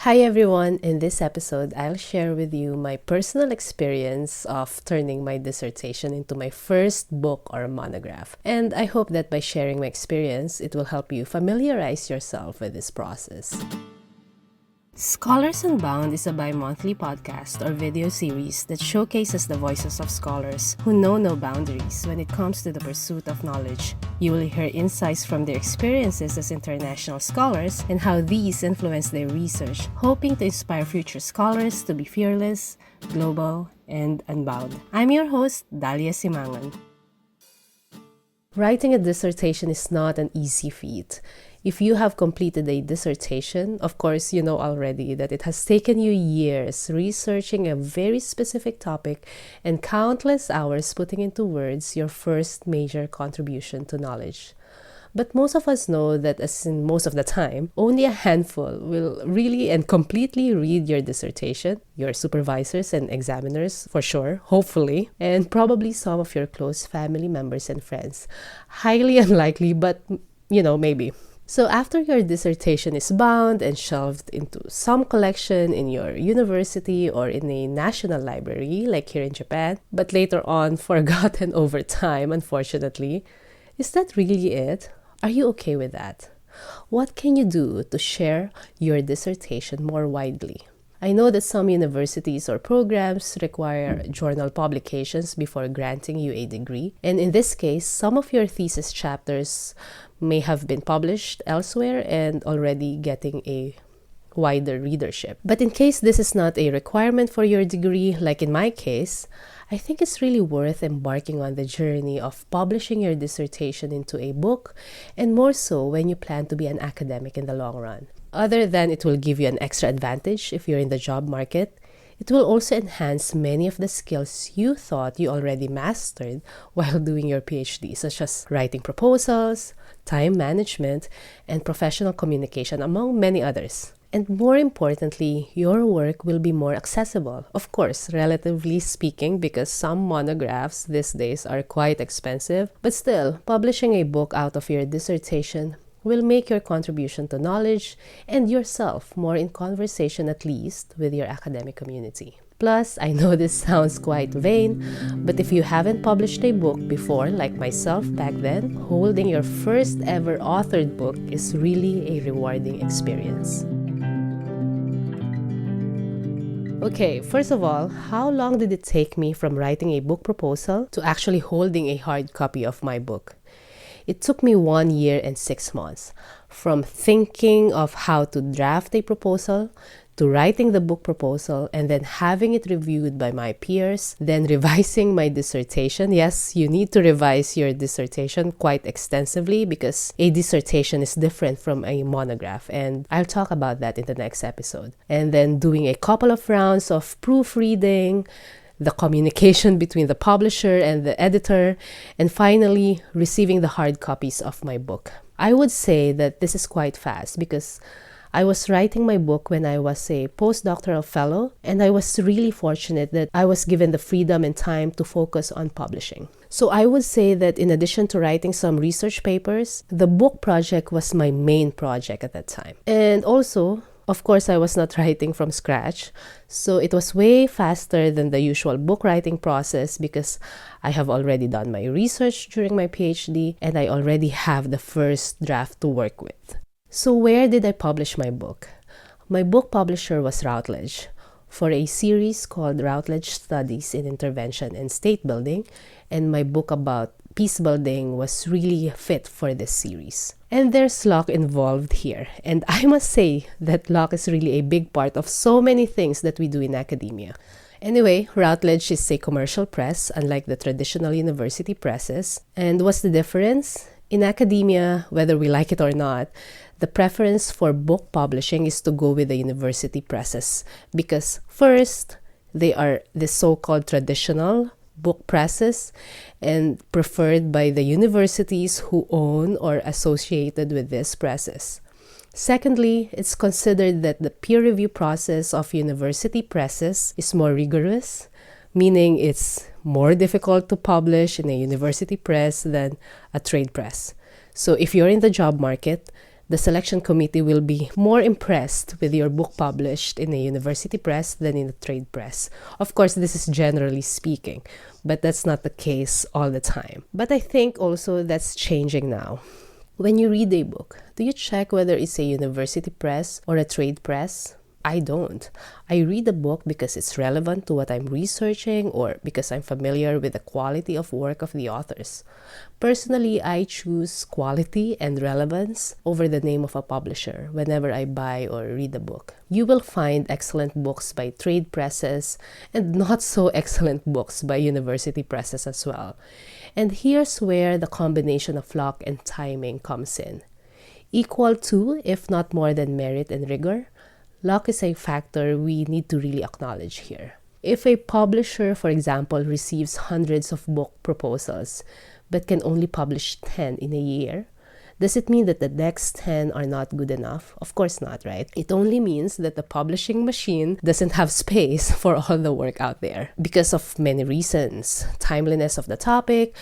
Hi everyone, in this episode, I'll share with you my personal experience of turning my dissertation into my first book or monograph. And I hope that by sharing my experience, it will help you familiarize yourself with this process. Scholars Unbound is a bi-monthly podcast or video series that showcases the voices of scholars who know no boundaries when it comes to the pursuit of knowledge. You will hear insights from their experiences as international scholars and how these influence their research, hoping to inspire future scholars to be fearless, global, and unbound. I'm your host, Dalia Simangan. Writing a dissertation is not an easy feat. If you have completed a dissertation, of course, you know already that it has taken you years researching a very specific topic and countless hours putting into words your first major contribution to knowledge. But most of us know that, as in most of the time, only a handful will really and completely read your dissertation, your supervisors and examiners, for sure, hopefully, and probably some of your close family members and friends. Highly unlikely, but maybe. So after your dissertation is bound and shelved into some collection in your university or in a national library, like here in Japan, but later on forgotten over time, unfortunately, is that really it? Are you okay with that? What can you do to share your dissertation more widely? I know that some universities or programs require journal publications before granting you a degree, and in this case, some of your thesis chapters may have been published elsewhere and already getting a wider readership. But in case this is not a requirement for your degree, like in my case, I think it's really worth embarking on the journey of publishing your dissertation into a book, and more so when you plan to be an academic in the long run. Other than it will give you an extra advantage if you're in the job market, it will also enhance many of the skills you thought you already mastered while doing your PhD, such as writing proposals, time management, and professional communication, among many others. And more importantly, your work will be more accessible. Of course, relatively speaking, because some monographs these days are quite expensive. But still, publishing a book out of your dissertation will make your contribution to knowledge and yourself more in conversation, at least with your academic community. Plus, I know this sounds quite vain, but if you haven't published a book before, like myself back then, holding your first ever authored book is really a rewarding experience. Okay, first of all, how long did it take me from writing a book proposal to actually holding a hard copy of my book? It took me 1 year and 6 months, from thinking of how to draft a proposal to writing the book proposal and then having it reviewed by my peers, then revising my dissertation. Yes, you need to revise your dissertation quite extensively because a dissertation is different from a monograph, and I'll talk about that in the next episode. And then doing a couple of rounds of proofreading, the communication between the publisher and the editor, and finally receiving the hard copies of my book. I would say that this is quite fast because I was writing my book when I was a postdoctoral fellow, and I was really fortunate that I was given the freedom and time to focus on publishing. So I would say that in addition to writing some research papers, the book project was my main project at that time. And also, of course, I was not writing from scratch, so it was way faster than the usual book writing process because I have already done my research during my PhD and I already have the first draft to work with. So where did I publish my book? My book publisher was Routledge for a series called Routledge Studies in Intervention and State Building, and my book about peace building was really fit for this series. And there's luck involved here. And I must say that luck is really a big part of so many things that we do in academia. Anyway, Routledge is a commercial press, unlike the traditional university presses. And what's the difference? In academia, whether we like it or not, the preference for book publishing is to go with the university presses because first, they are the so-called traditional book presses and preferred by the universities who own or associated with these presses. Secondly, it's considered that the peer review process of university presses is more rigorous, meaning it's more difficult to publish in a university press than a trade press. So if you're in the job market, The selection committee will be more impressed with your book published in a university press than in a trade press. Of course, this is generally speaking, but that's not the case all the time. But I think also that's changing now. When you read a book, do you check whether it's a university press or a trade press? I don't. I read a book because it's relevant to what I'm researching or because I'm familiar with the quality of work of the authors. Personally, I choose quality and relevance over the name of a publisher whenever I buy or read a book. You will find excellent books by trade presses and not so excellent books by university presses as well. And here's where the combination of luck and timing comes in. Equal to, if not more than merit and rigor, luck is a factor we need to really acknowledge here. If a publisher, for example, receives hundreds of book proposals but can only publish 10 in a year, does it mean that the next 10 are not good enough? Of course not, right? It only means that the publishing machine doesn't have space for all the work out there because of many reasons. Timeliness of the topic,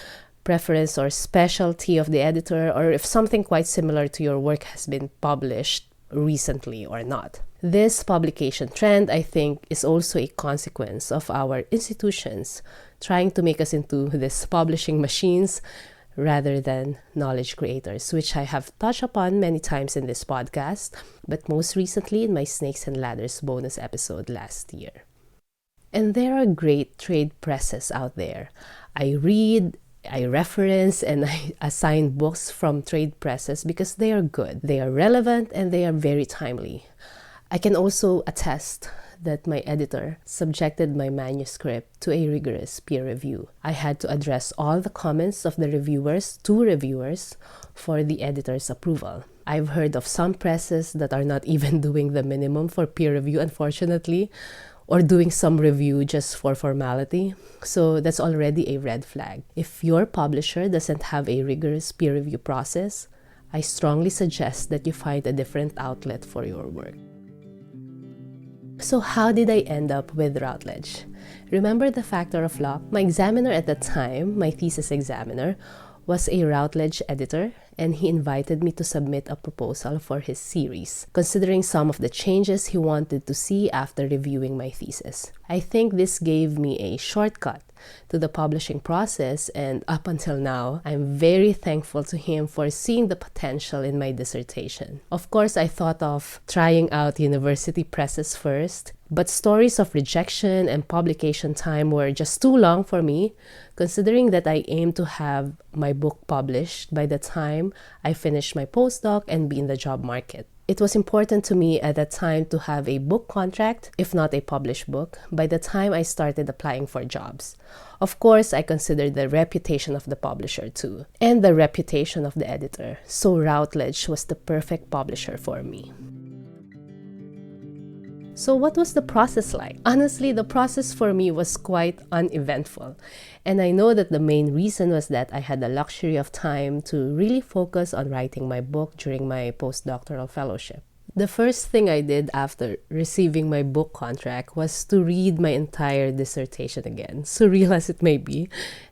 preference or specialty of the editor, or if something quite similar to your work has been published recently or not. This publication trend, I think, is also a consequence of our institutions trying to make us into these publishing machines rather than knowledge creators, which I have touched upon many times in this podcast, but most recently in my Snakes and Ladders bonus episode last year. And there are great trade presses out there. I read, I reference, and I assign books from trade presses because they are good, they are relevant, and they are very timely. I can also attest that my editor subjected my manuscript to a rigorous peer review. I had to address all the comments of the reviewers to reviewers for the editor's approval. I've heard of some presses that are not even doing the minimum for peer review, unfortunately, or doing some review just for formality. So that's already a red flag. If your publisher doesn't have a rigorous peer review process, I strongly suggest that you find a different outlet for your work. So how did I end up with Routledge? Remember the factor of luck? My examiner at the time, my thesis examiner, was a Routledge editor, and he invited me to submit a proposal for his series, considering some of the changes he wanted to see after reviewing my thesis. I think this gave me a shortcut to the publishing process, and up until now, I'm very thankful to him for seeing the potential in my dissertation. Of course, I thought of trying out university presses first, but stories of rejection and publication time were just too long for me, considering that I aim to have my book published by the time I finish my postdoc and be in the job market. It was important to me at that time to have a book contract, if not a published book, by the time I started applying for jobs. Of course, I considered the reputation of the publisher too, and the reputation of the editor, so Routledge was the perfect publisher for me. So what was the process like? Honestly, the process for me was quite uneventful. And I know that the main reason was that I had the luxury of time to really focus on writing my book during my postdoctoral fellowship. The first thing I did after receiving my book contract was to read my entire dissertation again, surreal as it may be,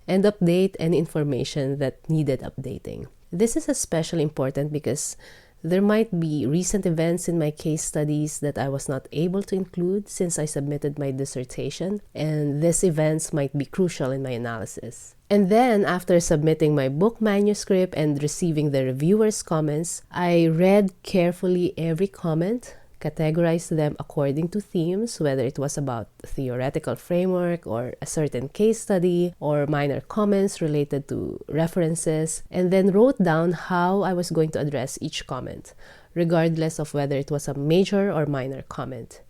and update any information that needed updating. This is especially important because there might be recent events in my case studies that I was not able to include since I submitted my dissertation, and these events might be crucial in my analysis. And then, after submitting my book manuscript and receiving the reviewers' comments, I read carefully every comment, categorized them according to themes, whether it was about theoretical framework or a certain case study or minor comments related to references, and then wrote down how I was going to address each comment, regardless of whether it was a major or minor comment.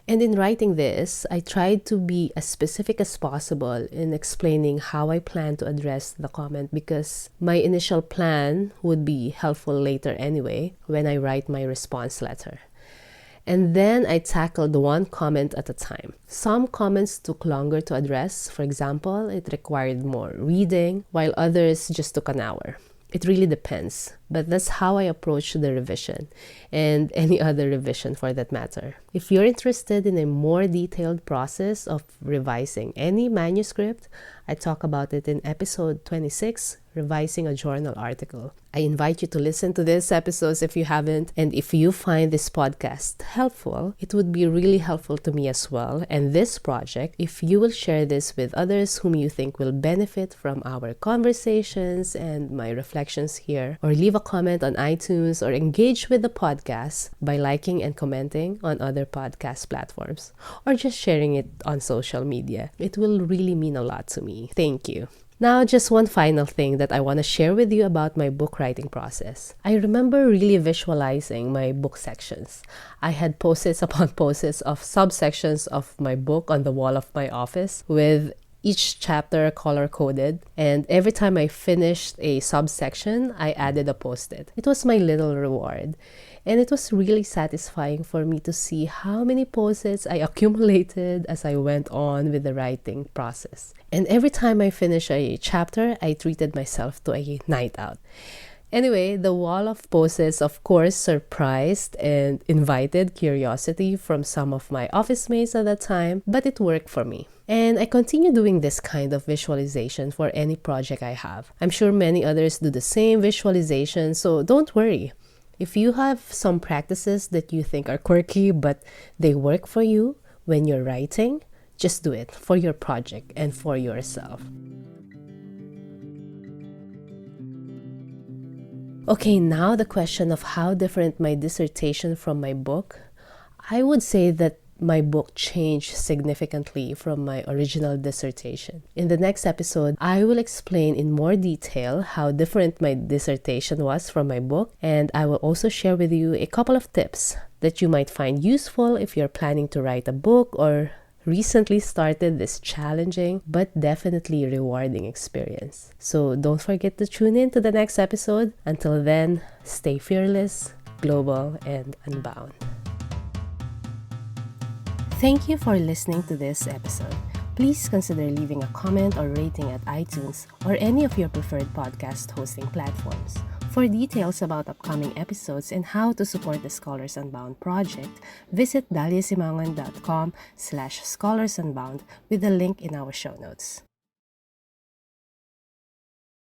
And in writing this, I tried to be as specific as possible in explaining how I plan to address the comment because my initial plan would be helpful later anyway when I write my response letter. And then I tackled one comment at a time. Some comments took longer to address. For example, it required more reading, while others just took an hour. It really depends. but that's how I approach the revision, and any other revision for that matter. If you're interested in a more detailed process of revising any manuscript, I talk about it in episode 26, Revising a Journal Article. I invite you to listen to these episodes if you haven't, and if you find this podcast helpful, it would be really helpful to me as well, and this project, if you will share this with others whom you think will benefit from our conversations and my reflections here, or leave a comment on iTunes, or engage with the podcast by liking and commenting on other podcast platforms, or just sharing it on social media. It will really mean a lot to me. Thank you. Now, just one final thing that I want to share with you about my book writing process. I remember really visualizing my book sections. I had post-its upon post-its of subsections of my book on the wall of my office with each chapter color-coded, and every time I finished a subsection, I added a post-it. It was my little reward, and it was really satisfying for me to see how many post-its I accumulated as I went on with the writing process. And every time I finished a chapter, I treated myself to a night out. Anyway, the wall of post-its, of course, surprised and invited curiosity from some of my office mates at that time, but it worked for me. And I continue doing this kind of visualization for any project I have. I'm sure many others do the same visualization, so don't worry. If you have some practices that you think are quirky but they work for you when you're writing, just do it for your project and for yourself. Okay, now the question of how different my dissertation from my book. I would say that my book changed significantly from my original dissertation. In the next episode, I will explain in more detail how different my dissertation was from my book, and I will also share with you a couple of tips that you might find useful if you're planning to write a book or recently started this challenging but definitely rewarding experience. So don't forget to tune in to the next episode. Until then, stay fearless, global, and unbound. Thank you for listening to this episode. Please consider leaving a comment or rating at iTunes or any of your preferred podcast hosting platforms. For details about upcoming episodes and how to support the Scholars Unbound project, visit daliasimangan.com/scholars unbound with the link in our show notes.